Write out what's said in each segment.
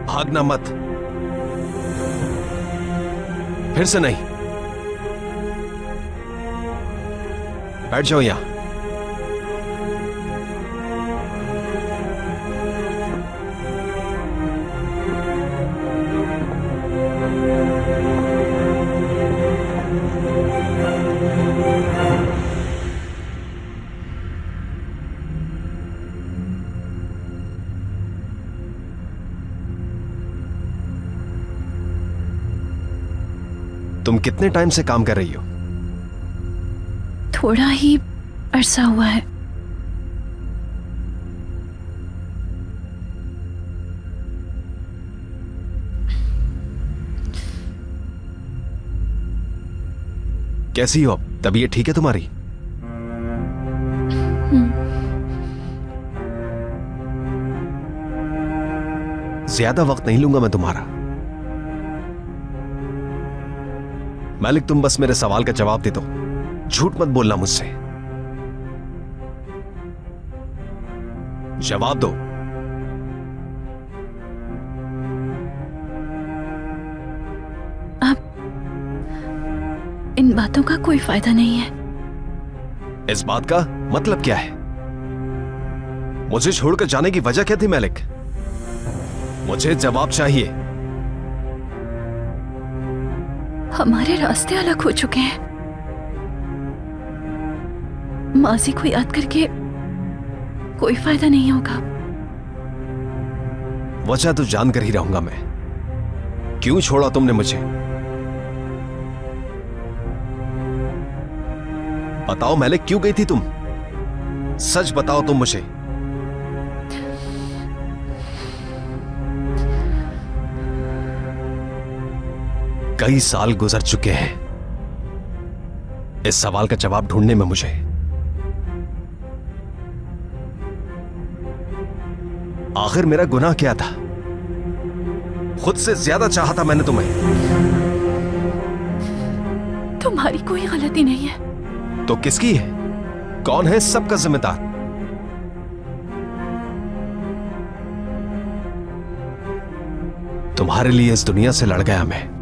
भागना मत, फिर से नहीं। बैठ जाओ यहां। तुम कितने टाइम से काम कर रही हो? थोड़ा ही अरसा हुआ है। कैसी हो? तबीयत ठीक है तुम्हारी? ज्यादा वक्त नहीं लूंगा मैं तुम्हारा। मालिक, तुम बस मेरे सवाल का जवाब दे दो। झूठ मत बोलना मुझसे। जवाब दो। अब इन बातों का कोई फायदा नहीं है। इस बात का मतलब क्या है? मुझे छोड़कर जाने की वजह क्या थी मालिक? मुझे जवाब चाहिए। हमारे रास्ते अलग हो चुके हैं। माजी को याद करके कोई फायदा नहीं होगा। वजह तो जानकर ही रहूंगा मैं। क्यों छोड़ा तुमने मुझे? बताओ मालिक, क्यों गई थी तुम? सच बताओ तुम मुझे। कई साल गुजर चुके हैं इस सवाल का जवाब ढूंढने में मुझे। आखिर मेरा गुनाह क्या था? खुद से ज्यादा चाहा था मैंने तुम्हें। तुम्हारी कोई गलती नहीं है। तो किसकी है? कौन है सबका जिम्मेदार? तुम्हारे लिए इस दुनिया से लड़ गया मैं।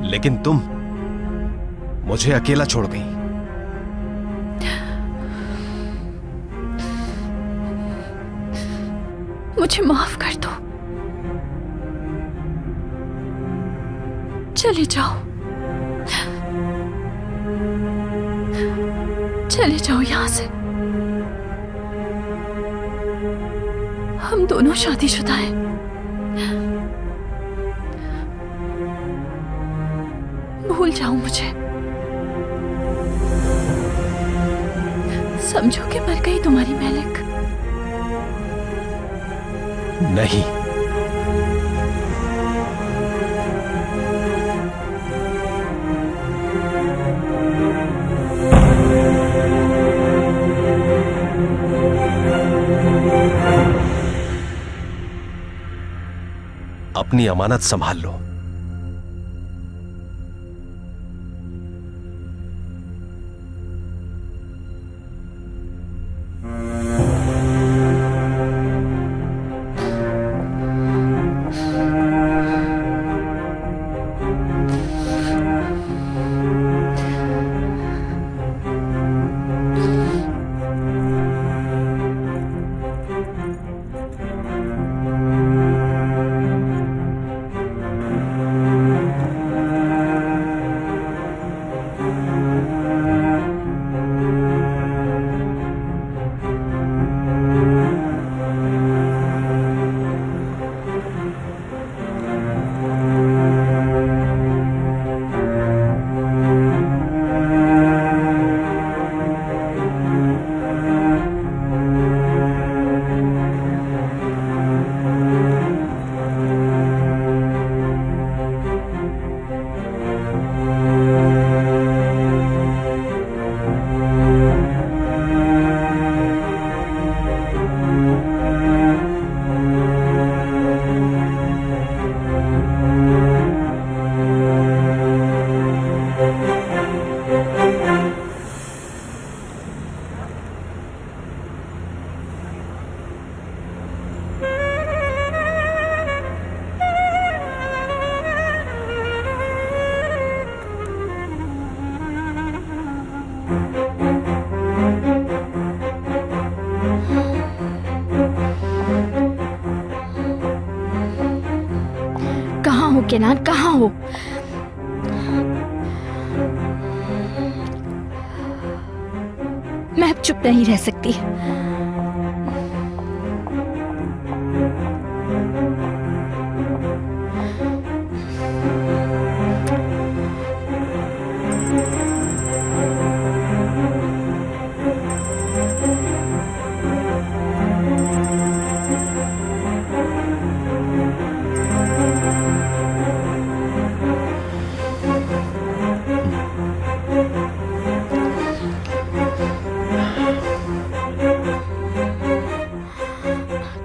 लेकिन तुम मुझे अकेला छोड़ गई। मुझे माफ कर दो। चले जाओ, चले जाओ यहां से। हम दोनों शादीशुदा हैं। भूल जाओ मुझे। समझो कि मर गई तुम्हारी मालिक। नहीं, अपनी अमानत संभाल लो। कहाँ हो केनान, कहाँ हो? मैं अब चुप नहीं रह सकती।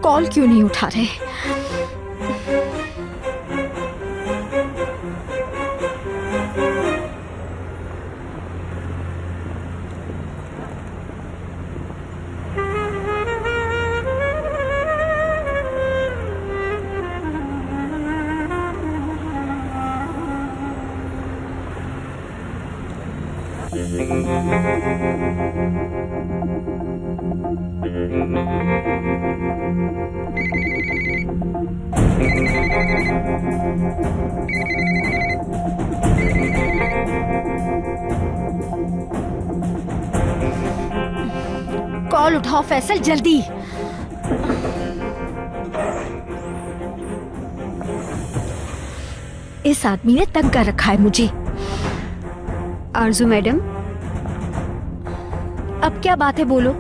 कॉल क्यों नहीं उठा रहे? कॉल उठाओ फैसल, जल्दी। इस आदमी ने तंग कर रखा है मुझे। आरजू मैडम, अब क्या बात है, बोलो।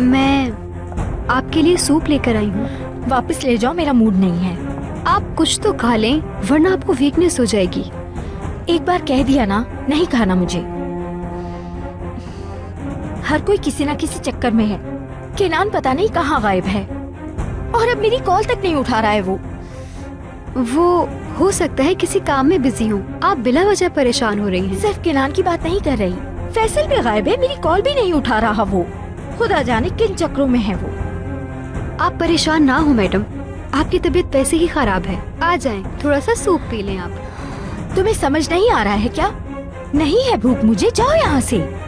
मैं आपके लिए सूप लेकर आई हूँ। वापस ले जाओ, मेरा मूड नहीं है। आप कुछ तो खा लें, वरना आपको वीकनेस हो जाएगी। एक बार कह दिया ना, नहीं खाना मुझे। हर कोई किसी ना किसी चक्कर में है। केनान पता नहीं कहाँ गायब है, और अब मेरी कॉल तक नहीं उठा रहा है वो हो सकता है किसी काम में बिजी हो। आप बिला वजह परेशान हो रही हैं। सिर्फ केनान की बात नहीं कर रही, फैसल भी गायब है, मेरी कॉल भी नहीं उठा रहा वो। खुदा जाने किन चक्रों में है वो। आप परेशान ना हो मैडम, आपकी तबीयत वैसे ही खराब है। आ जाएं, थोड़ा सा सूप पी लें आप। तुम्हें समझ नहीं आ रहा है क्या? नहीं है भूख मुझे, जाओ यहाँ से।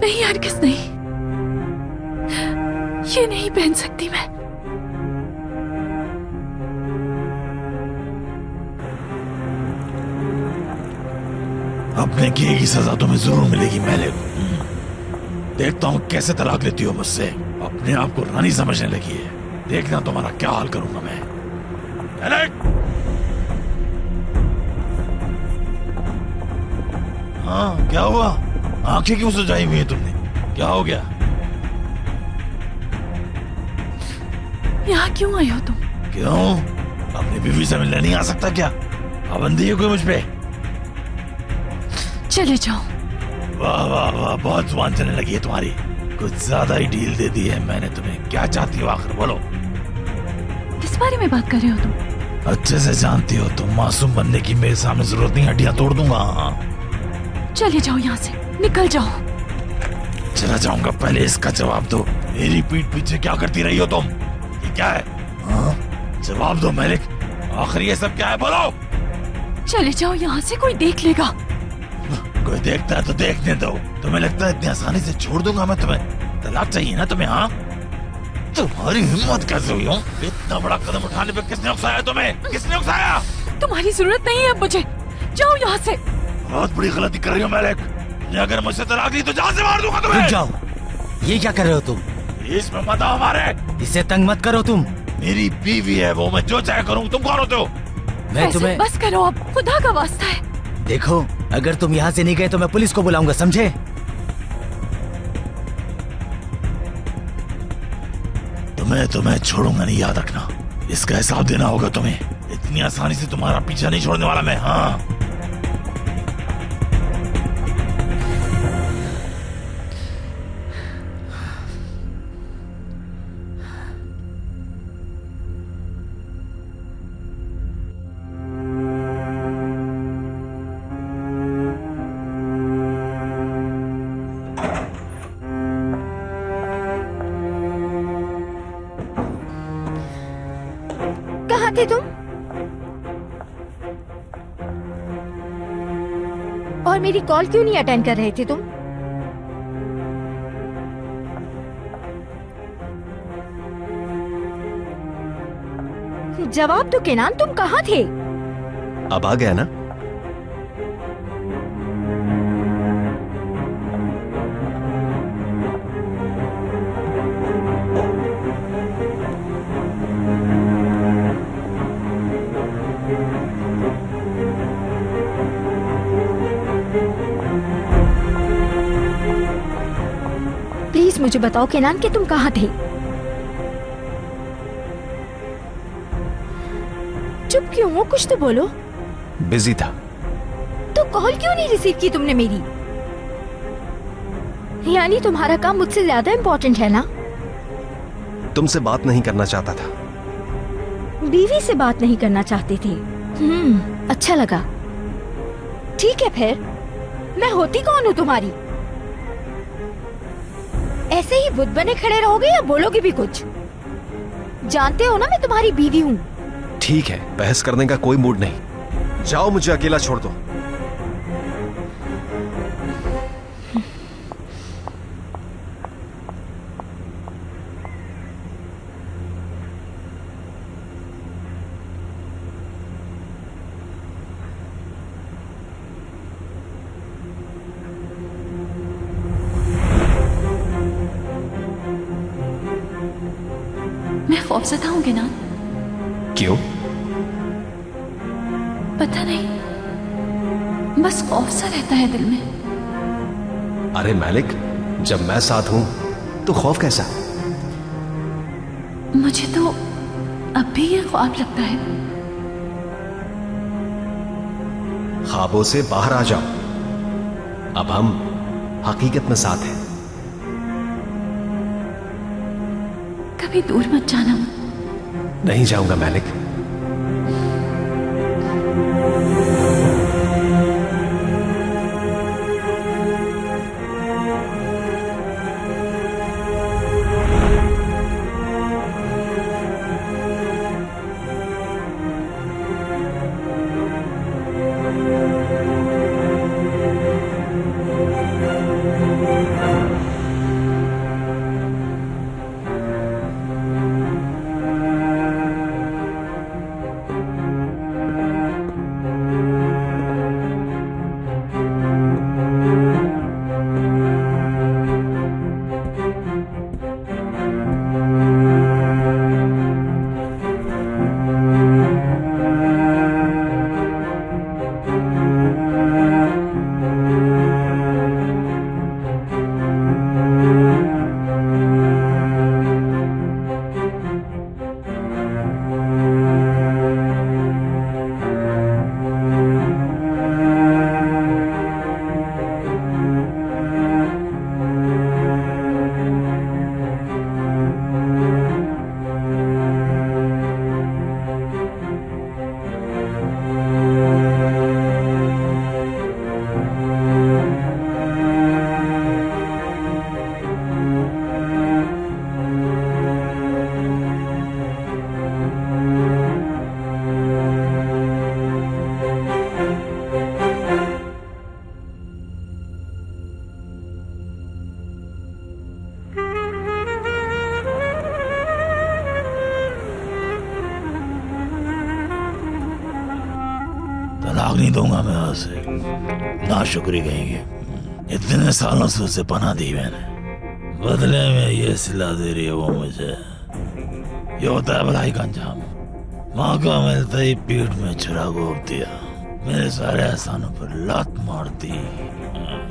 नहीं यार, किस नहीं, ये नहीं पहन सकती मैं। अपने किए की सजा तुम्हें जरूर मिलेगी मैलिक। देखता हूँ कैसे तलाक लेती हो मुझसे। अपने आप को रानी समझने लगी है, देखना तुम्हारा क्या हाल करूंगा मैं। मैलिक! हाँ, क्या हुआ? आंखें क्यों सुझाई हुई है तुमने? क्या हो गया? यहाँ क्यों आई हो तुम? क्यों? अपनी बीवी से मिलने नहीं आ सकता क्या? पाबंदी है कोई मुझ पे? चले जाओ। वाह वाह वाह, बहुत जुबान चलने लगी है तुम्हारी। कुछ ज्यादा ही डील दे दी है मैंने तुम्हें। क्या चाहती हो आखिर, बोलो। किस बारे में बात कर रहे हो तुम? अच्छे से जानती हो तुम मासूम बनने की मेरे सामने जरूरत नहीं, हड्डियां तोड़ दूंगा। चले जाओ यहाँ से, निकल जाओ। चला जाऊंगा, पहले इसका जवाब दो। मेरी पीठ पीछे क्या करती रही हो तुम? ये क्या है? हाँ? जवाब दो मैलिक, आखिर ये सब क्या है, बोलो। चले जाओ यहाँ से, कोई देख लेगा। कोई देखता है तो देखने दो। तुम्हें लगता है इतनी आसानी से छोड़ दूंगा मैं तुम्हें? तलाक चाहिए ना तुम्हें? हाँ, तुम्हारी हिम्मत कैसे हुई? इतना बड़ा कदम उठाने पे किसने उकसाया तुम्हें? किसने उकसाया? तुम्हारी जरूरत नहीं है मुझे, जाओ यहाँ से। बहुत बड़ी गलती कर रही हो मैलिक। अगर मुझसे तलाक ली तो जान से मार दूंगा तुम्हें। रुक जाओ, ये क्या कर रहे हो तुम? इसमें मत आओ हमारे। इसे तंग मत करो तुम। मेरी बीवी है वो, मैं जो चाहे करूँ। तुम कौन होते हो? मैं तुम्हें बस करो अब, खुदा का वास्ता है। देखो, अगर तुम यहाँ से नहीं गए तो मैं पुलिस को बुलाऊंगा, समझे? तुम्हें छोड़ूंगा नहीं, याद रखना। इसका हिसाब देना होगा तुम्हें। इतनी आसानी से तुम्हारा पीछा नहीं छोड़ने वाला मैं। हाँ, कहाँ थे तुम? और मेरी कॉल क्यों नहीं अटेंड कर रहे थे तुम? जवाब दो केनान, तुम कहाँ थे? अब आ गया ना? प्लीज मुझे बताओ केनान कि तुम कहाँ थे? चुप क्यों हो? कुछ तो बोलो। बिजी था। तो कॉल क्यों नहीं रिसीव की तुमने मेरी? यानी तुम्हारा काम मुझसे ज्यादा इम्पोर्टेंट है ना? तुमसे बात नहीं करना चाहता था। बीवी से बात नहीं करना चाहते थे? अच्छा लगा। ठीक है फिर, मैं होती कौन हूँ तुम्हारी? ऐसे ही बुत बने खड़े रहोगे या बोलोगे भी कुछ? जानते हो ना मैं तुम्हारी बीवी हूँ। ठीक है, बहस करने का कोई मूड नहीं। जाओ, मुझे अकेला छोड़ दो। मैं खौफज़दा हूँ केनान। क्यों? पता नहीं, बस खौफ सा रहता है दिल में। अरे मैलिक, जब मैं साथ हूं तो खौफ कैसा? मुझे तो अब भी ये ख्वाब लगता है। ख्वाबों से बाहर आ जाओ। अब हम हकीकत में साथ हैं। कभी दूर मत जाना। नहीं जाऊंगा मैलिक। तलाक नहीं दूंगा मैं उसे। नाशुक्री कहेंगे। इतने सालों से उसे पनाह दी मैंने, बदले में ये सिला दे रही है वो मुझे। ये होता है भलाई का अंजाम। मौका मिलते ही पीठ में छुरा घोप दिया, मेरे सारे एहसानों पर लात मार दी।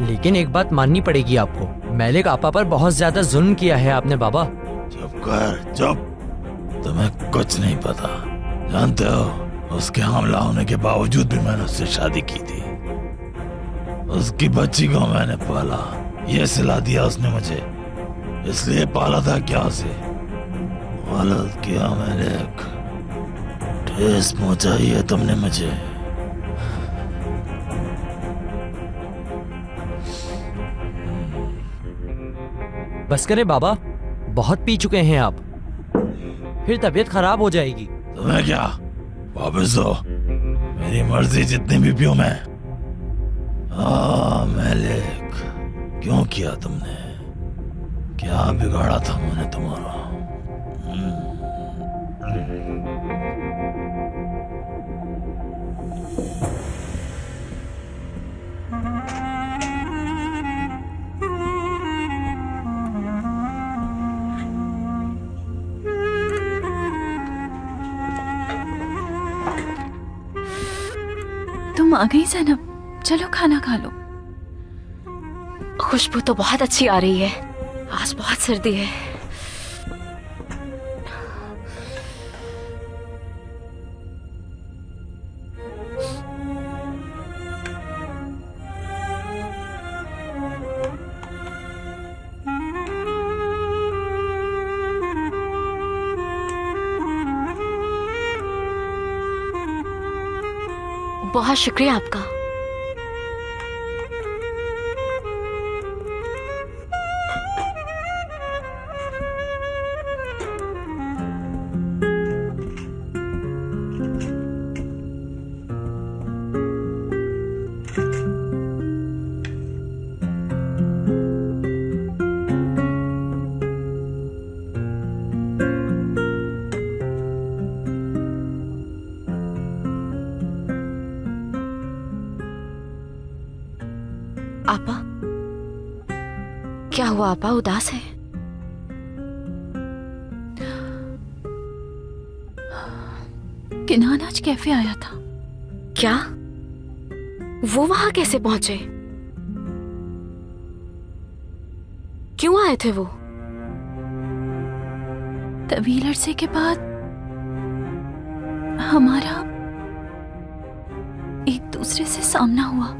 लेकिन एक बात माननी पड़ेगी आपको, मैलिक आपा पर बहुत ज्यादा जुल्म किया है आपने बाबा। चुप कर, चुप। तुम्हें कुछ नहीं पता। जानते हो, उसके हमला होने के बावजूद भी मैंने उससे शादी की थी। उसकी बच्ची को मैंने पाला, ये सिला दिया उसने मुझे, इसलिए पाला था क्या उसे? गलत किया मैंने, ठेस पहुंचाई है तुमने मुझे। बस करें बाबा, बहुत पी चुके हैं आप, फिर तबीयत खराब हो जाएगी। तुम्हें क्या वापस दो। मेरी मर्जी जितनी भी पियो मैं। मलिक, क्यों किया तुमने? क्या बिगाड़ा था मैंने तुम्हारा? तुम आ गई ज़ैनब, चलो खाना खा लो। खुशबू तो बहुत अच्छी आ रही है, आज बहुत सर्दी है। बहुत शुक्रिया आपका। आपा, क्या हुआ? आपा उदास है? किनान आज कैफे आया था। क्या? वो वहां कैसे पहुंचे? क्यों आए थे वो? तवील अरसे के बाद हमारा एक दूसरे से सामना हुआ।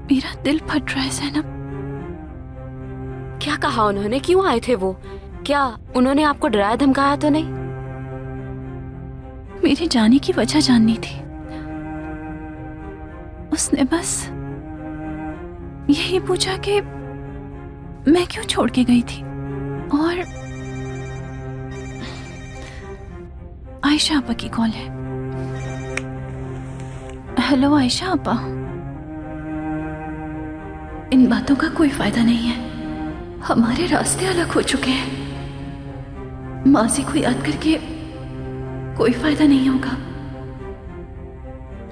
मेरा दिल फट रहा है ज़ैनब। क्या कहा उन्होंने? क्यों आए थे वो? क्या उन्होंने आपको डराया धमकाया तो नहीं? मेरे जाने की वजह जाननी थी। उसने बस यही पूछा कि मैं क्यों छोड़ के गई थी। और आयशा आपा की कॉल है। हेलो आयशा आपा, इन बातों का कोई फायदा नहीं है। हमारे रास्ते अलग हो चुके हैं। माजी को याद करके कोई फायदा नहीं होगा।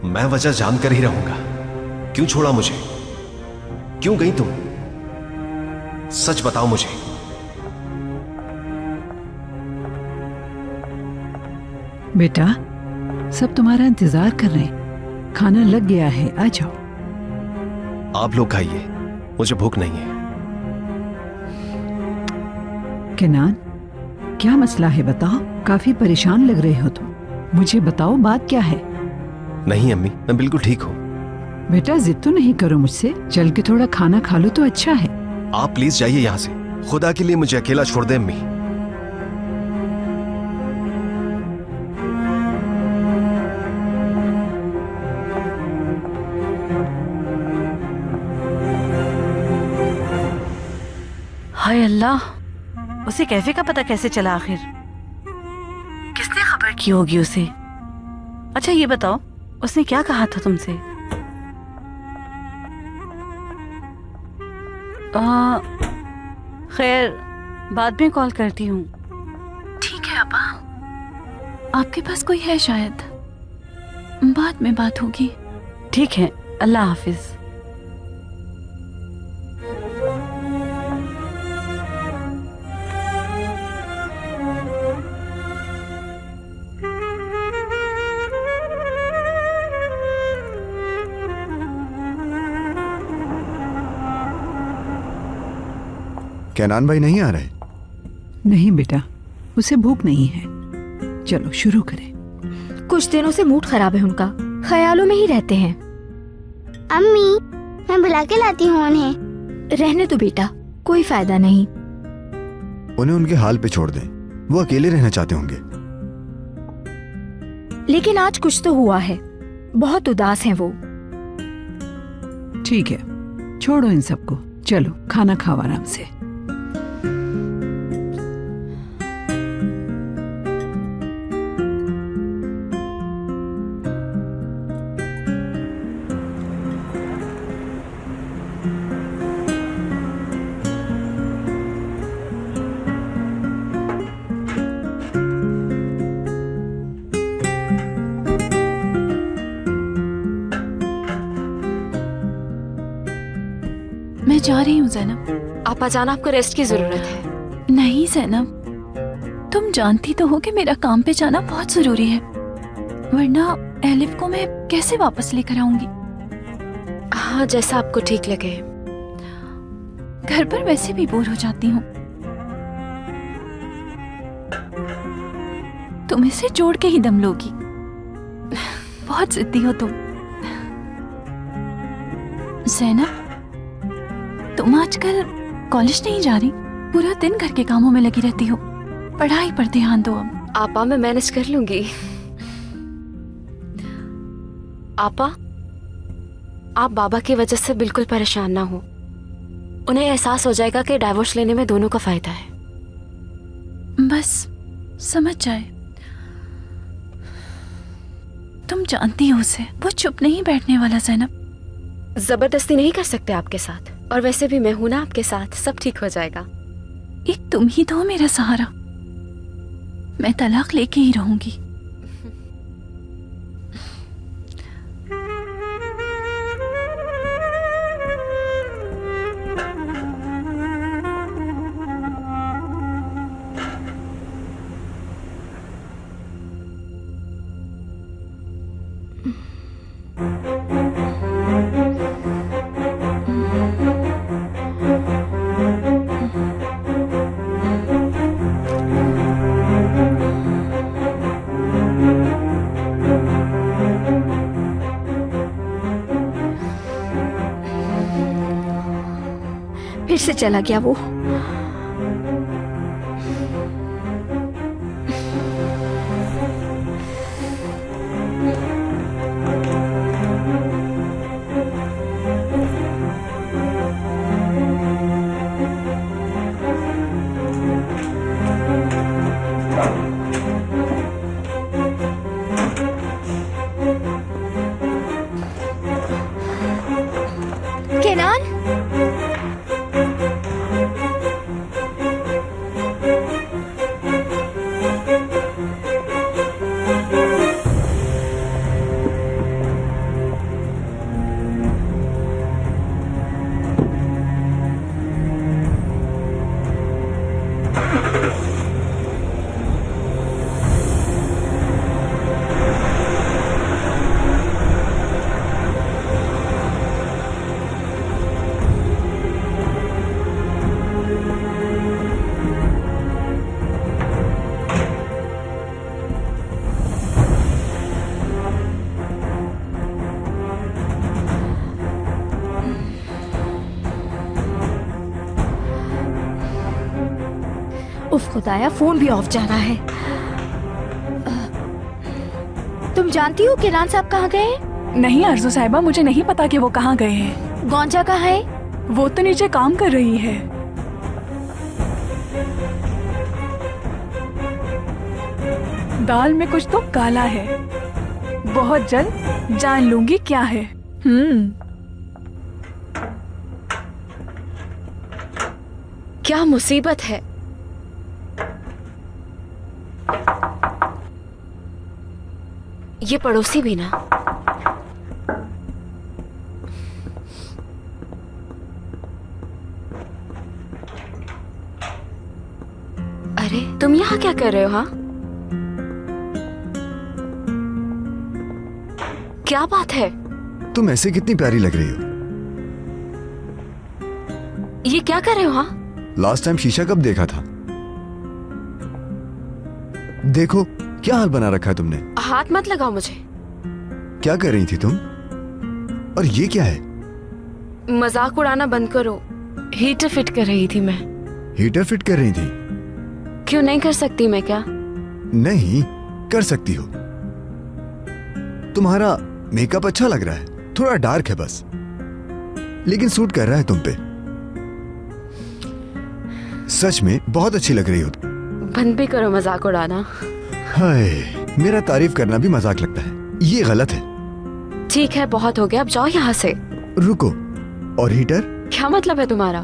मैं वजह जानकर ही रहूंगा। क्यों छोड़ा मुझे? क्यों गई तुम? सच बताओ मुझे। बेटा, सब तुम्हारा इंतजार कर रहे हैं। खाना लग गया है, आ जाओ। आप लोग खाइए, मुझे भूख नहीं है। किनान, क्या मसला है बताओ? काफी परेशान लग रहे हो तुम। मुझे बताओ बात क्या है? नहीं अम्मी, मैं बिल्कुल ठीक हूँ। बेटा जिद तो नहीं करो मुझसे। चल के थोड़ा खाना खा लो तो अच्छा है। आप प्लीज जाइए यहाँ से। खुदा के लिए मुझे अकेला छोड़ दे अम्मी। हाय अल्लाह, उसे कैफे का पता कैसे चला आखिर? किसने खबर की होगी उसे? अच्छा ये बताओ, उसने क्या कहा था तुमसे? खैर, बाद में कॉल करती हूँ। ठीक है अपा, आपके पास कोई है शायद, बाद में बात होगी। ठीक है, अल्लाह हाफिज। कैनान भाई नहीं आ रहे? नहीं बेटा, उसे भूख नहीं है। चलो शुरू करें। कुछ दिनों से मूड खराब है उनका, ख्यालों में ही रहते हैं। अम्मी, मैं बुला के लाती हूँ उन्हें। रहने दो बेटा, कोई फायदा नहीं। उन्हें उनके हाल पे छोड़ दें, वो अकेले रहना चाहते होंगे। लेकिन आज कुछ तो हुआ है, बहुत उदास हैं वो। ठीक है, छोड़ो इन सबको। चलो खाना खाओ आराम से। जा रही हूँ जैनब। आपा जान, आपको रेस्ट की जरूरत है। नहीं जैनब, तुम जानती तो हो कि मेरा काम पे जाना बहुत जरूरी है, वरना एलिफ को मैं कैसे वापस लेकर आऊंगी। हाँ, जैसा आपको ठीक लगे। घर पर वैसे भी बोर हो जाती हूँ। तुम इसे जोड़ के ही दम लोगी। बहुत जिद्दी हो तुम। ज़ैनब, तुम आजकल कॉलेज नहीं जा रही? पूरा दिन घर के कामों में लगी रहती हो। पढ़ाई पर ध्यान दो अब। आपा, मैं मैनेज कर लूंगी। आपा, आप बाबा की वजह से बिल्कुल परेशान ना हो। उन्हें एहसास हो जाएगा कि डाइवोर्स लेने में दोनों का फायदा है। बस समझ जाए। तुम जानती हो उसे, वो चुप नहीं बैठने वाला ज़ैनब। जबरदस्ती नहीं कर सकते आपके साथ, और वैसे भी मैं हूं ना आपके साथ, सब ठीक हो जाएगा। एक तुम ही तो मेरा सहारा। मैं तलाक लेके ही रहूंगी। फिर से चला गया वो। केनान, उफ खुदाया, फोन भी ऑफ जा रहा है। तुम जानती हो केनान साहब कहाँ गए? नहीं आरज़ू साहिबा, मुझे नहीं पता कि वो कहाँ गए हैं। गौंजा कहाँ है? वो तो नीचे काम कर रही है। दाल में कुछ तो काला है। बहुत जल्द जान लूंगी क्या है। क्या मुसीबत है। ये पड़ोसी भी ना। अरे तुम यहाँ क्या कर रहे हो? हाँ, क्या बात है? तुम ऐसे कितनी प्यारी लग रही हो। ये क्या कर रहे हो? हाँ, लास्ट टाइम शीशा कब देखा था? देखो क्या हाल बना रखा है तुमने। हाथ मत लगाओ मुझे। क्या कर रही थी तुम? और ये क्या है? मजाक उड़ाना बंद करो। हीटर फिट कर रही थी मैं। हीटर फिट कर रही थी? क्यों नहीं कर सकती मैं? क्या नहीं कर सकती हो। तुम्हारा मेकअप अच्छा लग रहा है, थोड़ा डार्क है बस, लेकिन सूट कर रहा है तुम पे। सच में बहुत अच्छी लग रही हो। बंद भी करो मजाक उड़ाना। हाय, मेरा तारीफ करना भी मजाक लगता है, ये गलत है। ठीक है, बहुत हो गया, अब जाओ यहाँ से। रुको, और हीटर? क्या मतलब है तुम्हारा?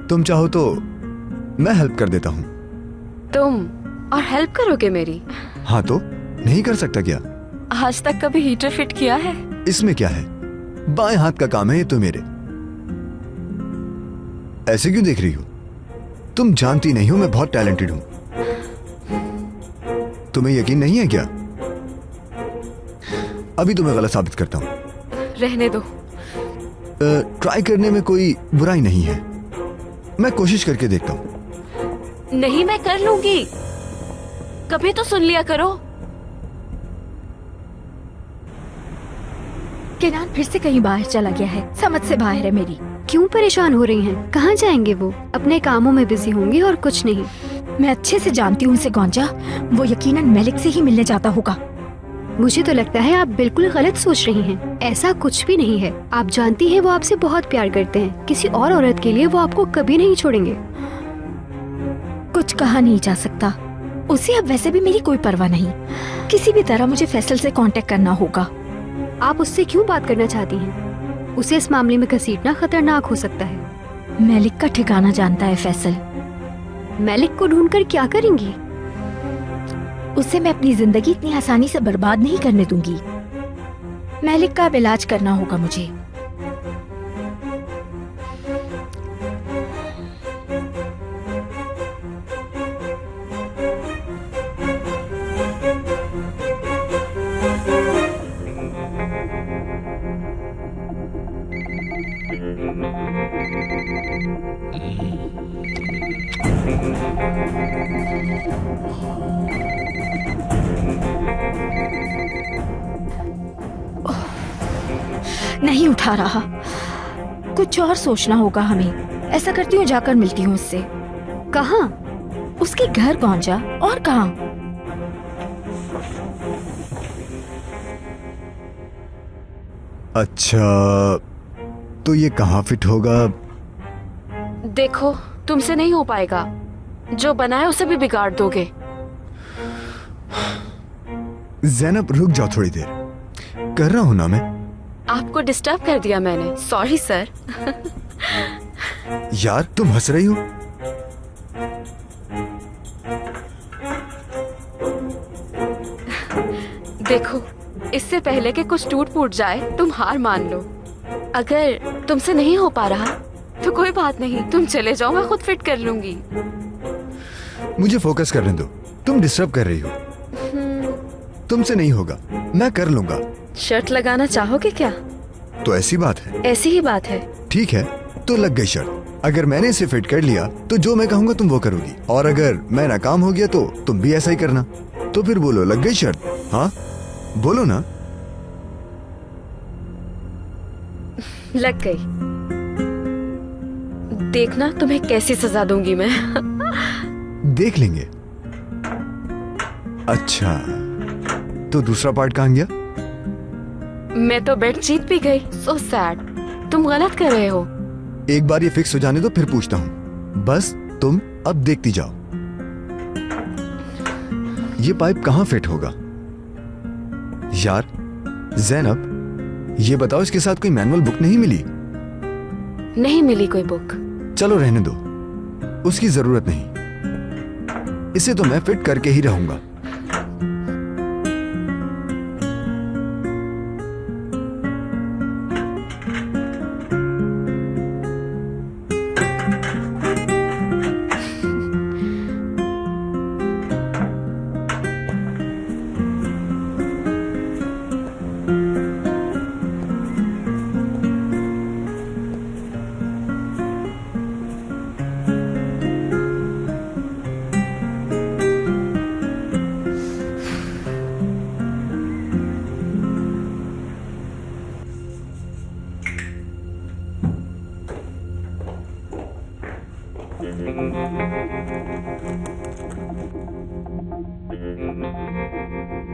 तुम चाहो तो मैं हेल्प कर देता हूँ। तुम और हेल्प करोगे मेरी? हाँ तो नहीं कर सकता क्या? आज तक कभी हीटर फिट किया है? इसमें क्या है, बाएं हाथ का काम है ये तो मेरे। ऐसे क्यों देख रही हो? तुम जानती नहीं हो मैं बहुत टैलेंटेड हूं। तुम्हें यकीन नहीं है क्या? अभी तुम्हें गलत साबित करता हूं। रहने दो। ट्राई करने में कोई बुराई नहीं है। मैं कोशिश करके देखता हूं। नहीं, मैं कर लूंगी। कभी तो सुन लिया करो। केनान फिर से कहीं बाहर चला गया है, समझ से बाहर है मेरी। क्यों परेशान हो रही हैं? कहाँ जाएंगे वो? अपने कामों में बिजी होंगे और कुछ नहीं। मैं अच्छे से जानती हूँ उसे गौंजा, वो यकीनन मलिक से ही मिलने जाता होगा। मुझे तो लगता है आप बिल्कुल गलत सोच रही हैं। ऐसा कुछ भी नहीं है। आप जानती हैं वो आपसे बहुत प्यार करते हैं। किसी और औरत के लिए वो आपको कभी नहीं छोड़ेंगे। कुछ कहा नहीं जा सकता। उसे अब वैसे भी मेरी कोई परवाह नहीं। किसी भी तरह मुझे फैसल से कांटेक्ट करना होगा। आप उससे क्यों बात करना चाहती हैं? उसे इस मामले में घसीटना खतरनाक हो सकता है। मलिक का ठिकाना जानता है फैसल। मलिक को ढूंढकर क्या करेंगी? उसे मैं अपनी जिंदगी इतनी आसानी से बर्बाद नहीं करने दूंगी। मलिक का अब इलाज करना होगा मुझे। नहीं उठा रहा। कुछ और सोचना होगा हमें। ऐसा करती हूँ, जाकर मिलती हूँ उससे। कहाँ? उसके घर गौंजा, और कहाँ? अच्छा, तो ये कहाँ फिट होगा? देखो, तुमसे नहीं हो पाएगा। जो बनाए उसे भी बिगाड़ दोगे। ज़ैनब रुक जाओ थोड़ी देर। कर रहा हूं ना मैं। आपको डिस्टर्ब कर दिया मैंने। Sorry sir. यार तुम हंस रही हो। देखो, इससे पहले कि कुछ टूट फूट जाए तुम हार मान लो। अगर तुमसे नहीं हो पा रहा तो कोई बात नहीं, तुम चले जाओ, मैं खुद फिट कर लूंगी। मुझे फोकस करने दो। तुम डिस्टर्ब कर रही हो। तुमसे नहीं होगा, मैं कर लूंगा। शर्ट लगाना चाहोगे क्या? तो ऐसी बात है? ऐसी ही बात है। ठीक है, तो लग गई शर्त। अगर मैंने इसे फिट कर लिया तो जो मैं कहूंगा तुम वो करोगी, और अगर मैं नाकाम हो गया तो तुम भी ऐसा ही करना। तो फिर बोलो, लग गई शर्त? हाँ बोलो ना। लग गई। देखना तुम्हें कैसी सजा दूंगी मैं। देख लेंगे। अच्छा, तो दूसरा पार्ट कहाँ गया? मैं तो बेड जीत भी गई। So sad. तुम गलत कर रहे हो। एक बार ये फिक्स हो जाने दो, फिर पूछता हूँ। बस तुम अब देखती जाओ। ये पाइप कहाँ फिट होगा? यार ज़ैनब, ये बताओ, इसके साथ कोई मैनुअल बुक नहीं मिली? नहीं मिली कोई बुक। चलो रहने दो, उसकी जरूरत नहीं। इसे तो मैं फिट करके ही रहूंगा।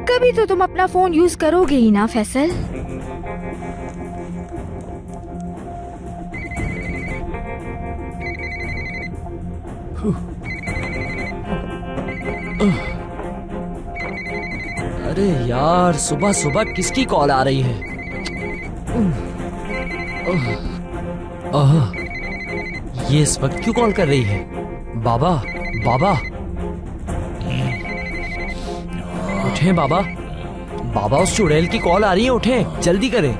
कभी तो तुम अपना फोन यूज करोगे ही ना फैसल। अरे यार, सुबह सुबह किसकी कॉल आ रही है? ये इस वक्त क्यों कॉल कर रही है? बाबा, बाबा उठें बाबा। बाबा, उस चुड़ैल की कॉल आ रही है, उठें, जल्दी करें।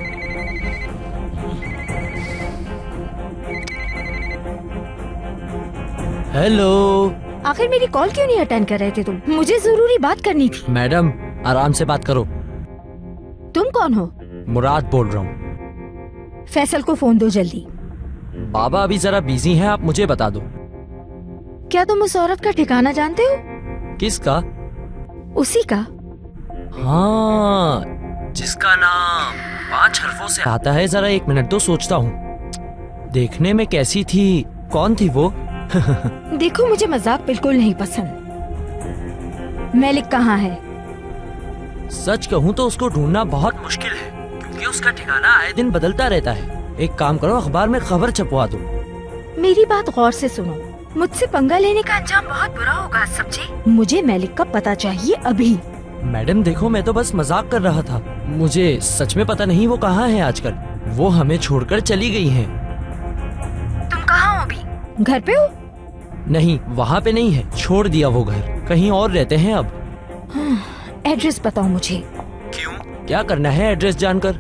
हेलो आखिर मेरी कॉल क्यों नहीं अटेंड कर रहे थे तुम? मुझे जरूरी बात करनी थी। मैडम, आराम से बात करो। तुम कौन हो? मुराद बोल रहा हूँ। फैसल को फोन दो जल्दी। बाबा अभी जरा बिजी हैं, आप मुझे बता दो। क्या तुम उस औरत का ठिकाना जानते हो? किसका? उसी का। हाँ, जिसका नाम 5 हरफों से आता है। जरा 1 मिनट तो सोचता हूँ। देखने में कैसी थी? कौन थी वो? देखो, मुझे मजाक बिल्कुल नहीं पसंद। मैलिक कहाँ है? सच कहूँ तो उसको ढूंढना बहुत मुश्किल है, क्योंकि उसका ठिकाना आए दिन बदलता रहता है। एक काम करो, अखबार में खबर छपवा दो। मेरी बात गौर से सुनो। मुझसे पंगा लेने का अंजाम बहुत बुरा होगा, समझे? मुझे मैलिक का पता चाहिए अभी। मैडम देखो, मैं तो बस मजाक कर रहा था। मुझे सच में पता नहीं वो कहाँ है आजकल। वो हमें छोड़कर चली गई हैं। तुम कहाँ हो अभी? घर पे हो? नहीं, वहाँ पे नहीं है। छोड़ दिया वो घर, कहीं और रहते हैं अब। एड्रेस बताओ मुझे। क्यों? क्या करना है एड्रेस जानकर?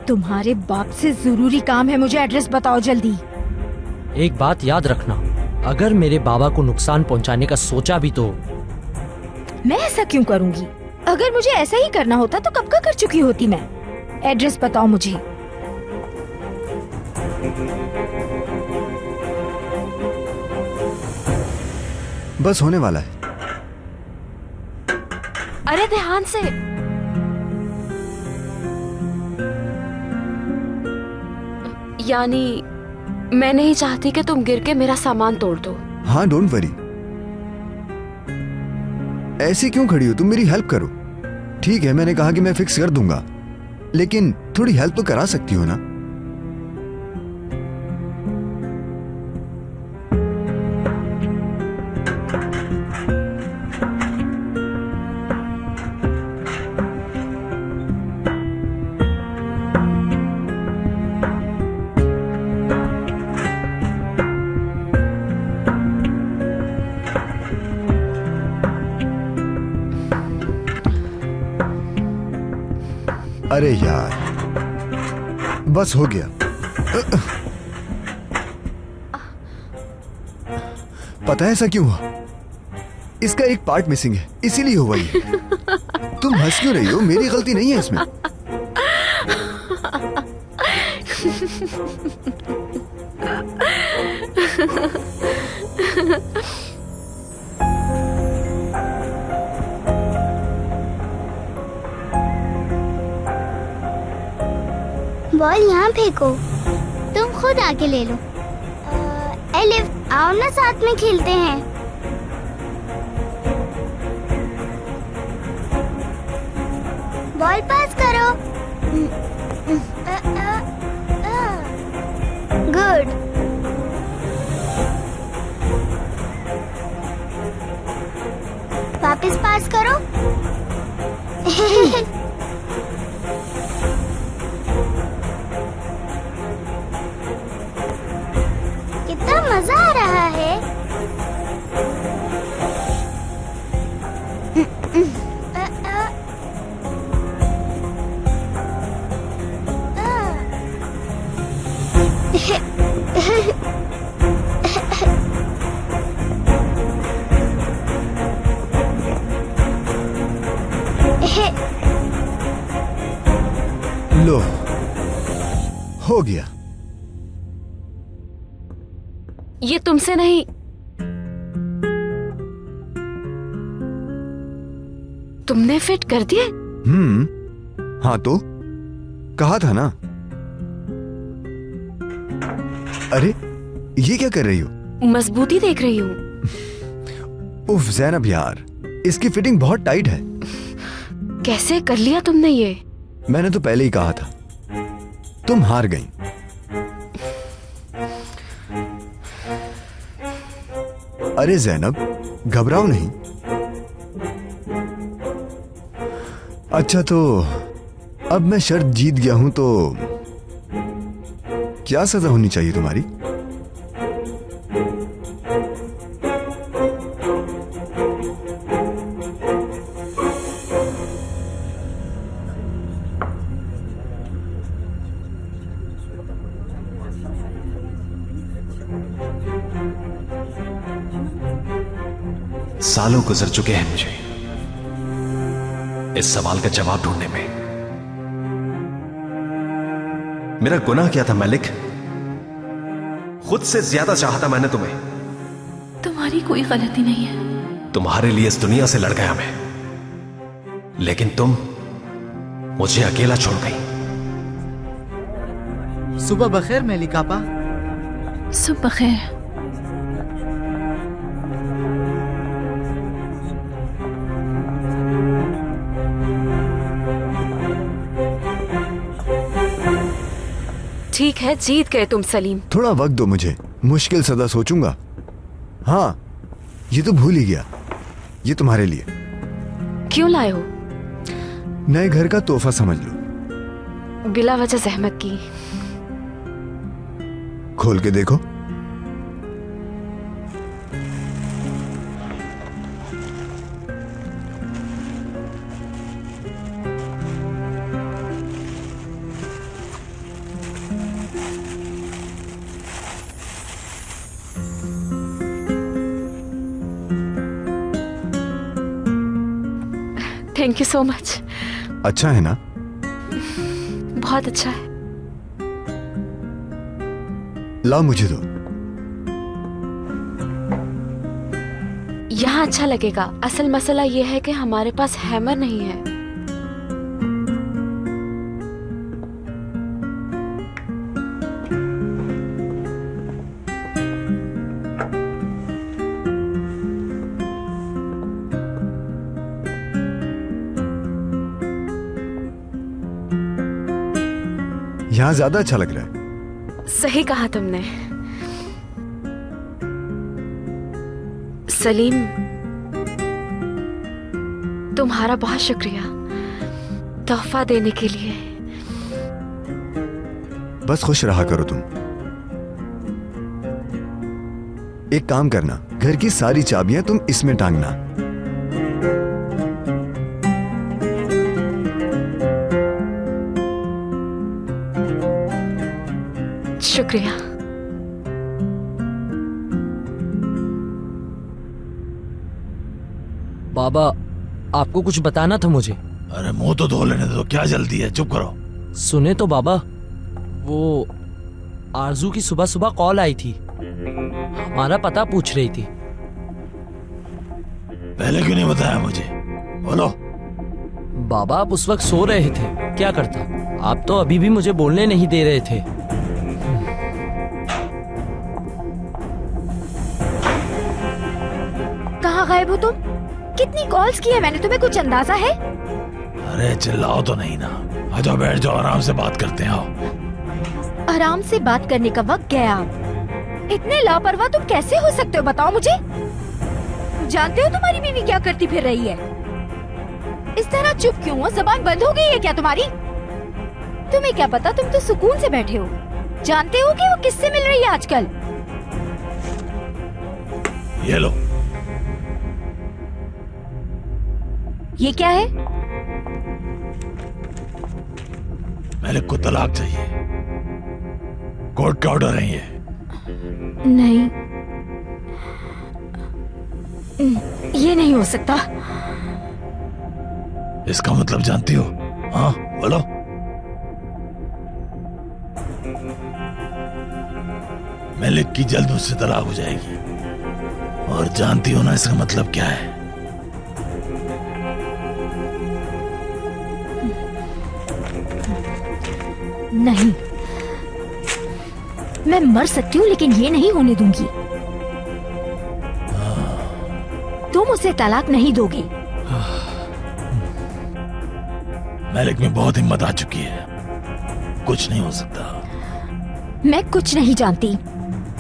तुम्हारे बाप से जरूरी काम है, मुझे एड्रेस बताओ जल्दी। एक बात याद रखना, अगर मेरे बाबा को नुकसान पहुँचाने का सोचा भी तो। मैं ऐसा क्यों करूँगी? अगर मुझे ऐसा ही करना होता तो कब का कर चुकी होती मैं। एड्रेस बताओ मुझे। बस होने वाला है। अरे ध्यान से। यानी मैं नहीं चाहती कि तुम गिर के मेरा सामान तोड़ दो। हाँ, डोंट वरी। ऐसी क्यों खड़ी हो? तुम मेरी हेल्प करो। ठीक है, मैंने कहा कि मैं फिक्स कर दूंगा, लेकिन थोड़ी हेल्प तो करा सकती हो ना? अरे यार, बस हो गया। पता है ऐसा क्यों हुआ? इसका एक पार्ट मिसिंग है, इसीलिए हुआ ये। तुम हंस क्यों रही हो? मेरी गलती नहीं है इसमें। बॉल यहाँ फेंको, तुम खुद आके ले लो। एलिफ, आओ ना साथ में खेलते हैं। बॉल पास करो। गुड। वापस पास करो। कितना मजा आ रहा है। लो, हो गया। ये तुमसे नहीं, तुमने फिट कर दिए? हाँ तो कहा था ना। अरे ये क्या कर रही हो? मजबूती देख रही हूँ। उफ ज़ैनब यार, इसकी फिटिंग बहुत टाइट है। कैसे कर लिया तुमने ये? मैंने तो पहले ही कहा था। तुम हार गई। अरे ज़ैनब, घबराओ नहीं। अच्छा तो अब मैं शर्त जीत गया हूं तो क्या सजा होनी चाहिए तुम्हारी? सालों गुजर चुके हैं मुझे इस सवाल का जवाब ढूंढने में। मेरा गुनाह क्या था मलिक? खुद से ज्यादा चाहा था मैंने तुम्हें। तुम्हारी कोई गलती नहीं है। तुम्हारे लिए इस दुनिया से लड़ गया मैं, लेकिन तुम मुझे अकेला छोड़ गई। सुबह बखैर मेलिक आपा। सुबह बखैर। ठीक है, जीत गए तुम सलीम। थोड़ा वक्त दो मुझे, मुश्किल सदा सोचूंगा। हाँ, ये तो भूल ही गया, ये तुम्हारे लिए। क्यों लाए हो? नए घर का तोहफा समझ लो। बिला वजह जहमत की। खोल के देखो। Thank you so much. अच्छा है ना? बहुत अच्छा है। ला मुझे दो। यहाँ अच्छा लगेगा। असल मसला ये है कि हमारे पास हैमर नहीं है। यहाँ ज्यादा अच्छा लग रहा है। सही कहा तुमने सलीम। तुम्हारा बहुत शुक्रिया तोहफा देने के लिए। बस खुश रहा करो तुम। एक काम करना, घर की सारी चाबियां तुम इसमें टांगना। शुक्रिया। बाबा, आपको कुछ बताना था मुझे। अरे मुंह तो धो लेने दो, क्या जल्दी है? चुप करो। सुने तो बाबा, वो आरजू की सुबह सुबह कॉल आई थी, हमारा पता पूछ रही थी। पहले क्यों नहीं बताया मुझे? बोलो। बाबा, आप उस वक्त सो रहे थे, क्या करता? आप तो अभी भी मुझे बोलने नहीं दे रहे थे। कहाँ गायब हो तुम? कितनी कॉल्स की है मैंने, तुम्हें कुछ अंदाजा है? अरे चिल्लाओ तो नहीं ना। आ जाओ, बैठ जाओ, आराम से बात करते हैं। आओ। आराम से बात करने का वक्त गया। इतने लापरवाह तुम कैसे हो सकते हो, बताओ मुझे। जानते हो तुम्हारी बीवी क्या करती फिर रही है? इस तरह चुप क्यों हो? जबान बंद हो गई है क्या तुम्हारी? तुम्हें क्या पता, तुम तो सुकून से बैठे हो। जानते हो कि वो किससे मिल रही है आजकल? ये लो। ये क्या है? मेलिक को तलाक चाहिए। कोर्ट का ऑर्डर है ये। नहीं, ये नहीं हो सकता। इसका मतलब जानती हो? हाँ बोलो। मेलिक की जल्द मुझसे तलाक हो जाएगी। और जानती हो ना इसका मतलब क्या है? नहीं, मैं मर सकती हूँ लेकिन ये नहीं होने दूंगी। तुम उसे तलाक नहीं दोगे। मेलिक में बहुत हिम्मत आ चुकी है, कुछ नहीं हो सकता। मैं कुछ नहीं जानती।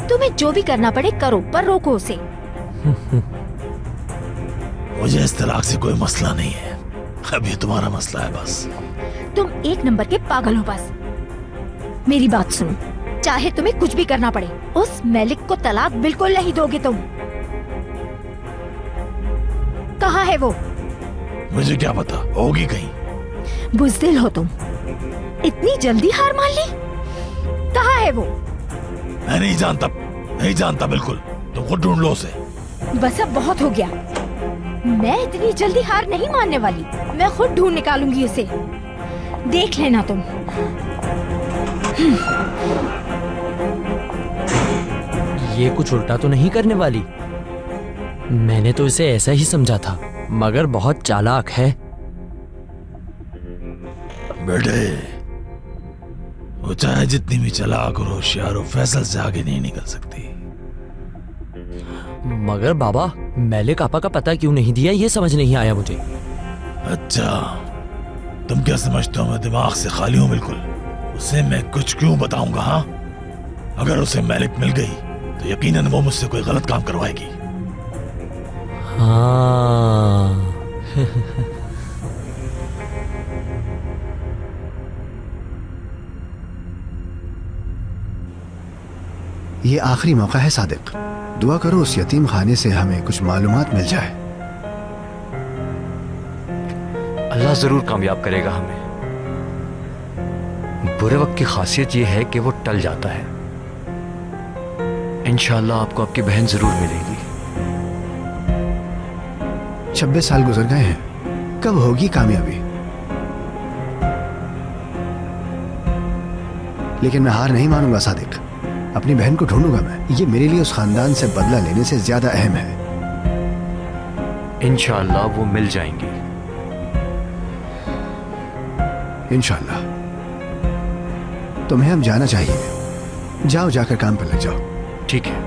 तुम्हें जो भी करना पड़े करो, पर रोको उसे। मुझे इस तलाक से कोई मसला नहीं है, अब ये तुम्हारा मसला है बस। तुम एक नंबर के पागल हो बस। मेरी बात सुनो, चाहे तुम्हें कुछ भी करना पड़े, उस मेलिक को तलाक बिल्कुल नहीं दोगे तुम। कहाँ है वो? मुझे क्या पता, होगी कहीं। बुज़दिल हो तुम, इतनी जल्दी हार मान ली? कहाँ है वो? मैं नहीं जानता, नहीं जानता बिल्कुल। तुम खुद ढूंढ लो उसे। बस अब बहुत हो गया। मैं इतनी जल्दी हार नहीं मानने वाली। मैं खुद ढूंढ निकालूंगी उसे, देख लेना तुम। ये कुछ उल्टा तो नहीं करने वाली? मैंने तो इसे ऐसा ही समझा था, मगर बहुत चालाक है। बेटे, वो चाहे जितनी भी चालाक और होशियार हो, फैसल से आगे नहीं निकल सकती। मगर बाबा, मैलिक आपा का पता क्यों नहीं दिया, ये समझ नहीं आया मुझे। अच्छा, तुम क्या समझते हो मैं दिमाग से खाली हूं बिल्कुल? उसे मैं कुछ क्यों बताऊंगा? हाँ, अगर उसे मैलिक मिल गई तो यकीनन वो मुझसे कोई गलत काम करवाएगी। हाँ। ये आखिरी मौका है सादिक, दुआ करो उस यतीम खाने से हमें कुछ मालूमात मिल जाए। अल्लाह जरूर कामयाब करेगा हमें। बुरे वक्त की खासियत यह है कि वो टल जाता है। इंशाअल्लाह आपको आपकी बहन जरूर मिलेगी। 26 साल गुजर गए हैं, कब होगी कामयाबी? लेकिन मैं हार नहीं मानूंगा सादिक, अपनी बहन को ढूंढूंगा मैं। ये मेरे लिए उस खानदान से बदला लेने से ज्यादा अहम है। इंशाअल्लाह वो मिल जाएंगी। इंशाअल्लाह। तुम्हें अब जाना चाहिए, जाओ जाकर काम पर लग जाओ। ठीक है।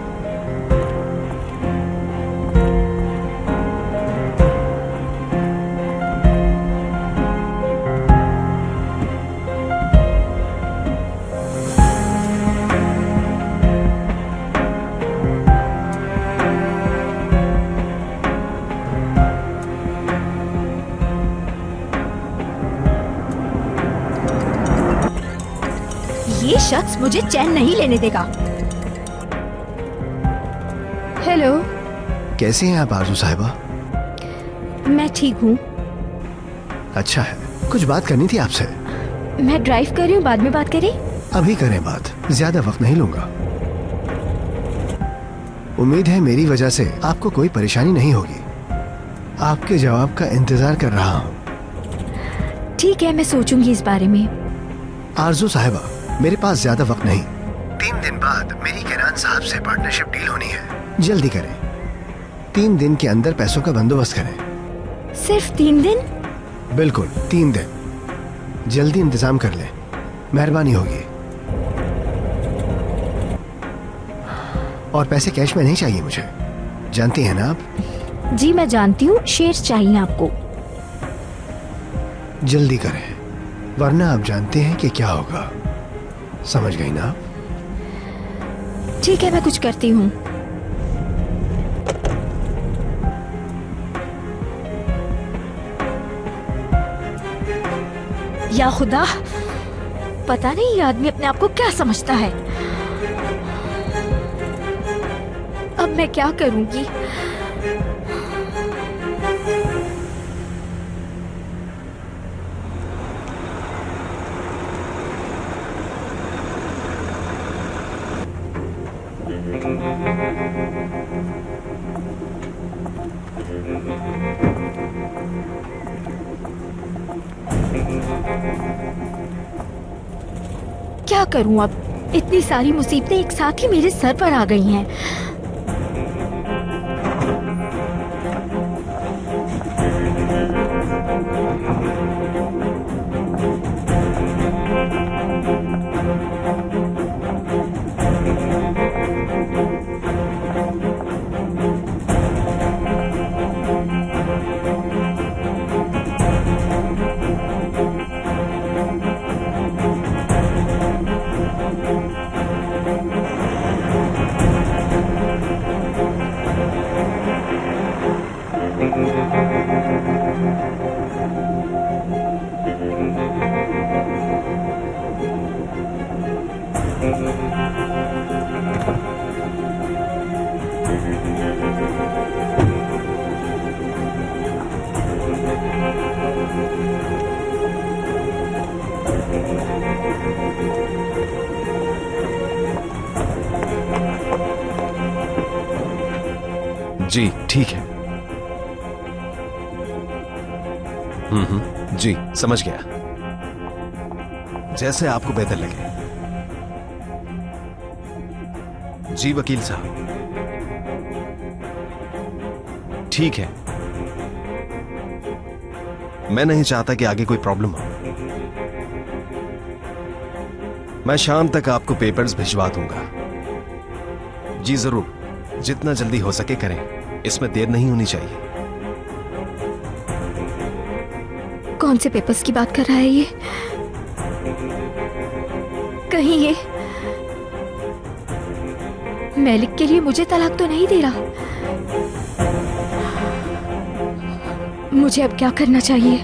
ये शख्स मुझे चैन नहीं लेने देगा। हेलो, कैसे हैं आप आरजू साहिबा? मैं ठीक हूँ। अच्छा है, कुछ बात करनी थी आपसे। मैं ड्राइव कर रही हूँ, बाद में बात करें? अभी करें बात, ज्यादा वक्त नहीं लूंगा। उम्मीद है मेरी वजह से आपको कोई परेशानी नहीं होगी। आपके जवाब का इंतजार कर रहा हूँ। ठीक है, मैं सोचूंगी इस बारे में। आरजू साहिबा, मेरे पास ज्यादा वक्त नहीं। 3 दिन बाद मेरी केनान साहब से पार्टनरशिप डील होनी है, जल्दी करें। 3 दिन के अंदर पैसों का बंदोबस्त करें। सिर्फ 3 दिन? बिल्कुल 3 दिन, जल्दी इंतजाम कर लें, मेहरबानी होगी। और पैसे कैश में नहीं चाहिए मुझे, जानती हैं ना आप? जी मैं जानती हूँ, शेयर्स चाहिए आपको। जल्दी करें, वरना आप जानते हैं कि क्या होगा। समझ गई ना? ठीक है, मैं कुछ करती हूँ। या खुदा, पता नहीं ये आदमी अपने आप को क्या समझता है। अब मैं क्या करूंगी? क्या करूं अब? इतनी सारी मुसीबतें एक साथ ही मेरे सर पर आ गई हैं। जी ठीक है। जी समझ गया, जैसे आपको बेहतर लगे। जी वकील साहब, ठीक है। मैं नहीं चाहता कि आगे कोई प्रॉब्लम हो। मैं शाम तक आपको पेपर्स भिजवा दूंगा। जी जरूर, जितना जल्दी हो सके करें, इसमें देर नहीं होनी चाहिए। कौन से पेपर्स की बात कर रहा है ये? कहीं ये मैलिक के लिए मुझे तलाक तो नहीं दे रहा? मुझे अब क्या करना चाहिए?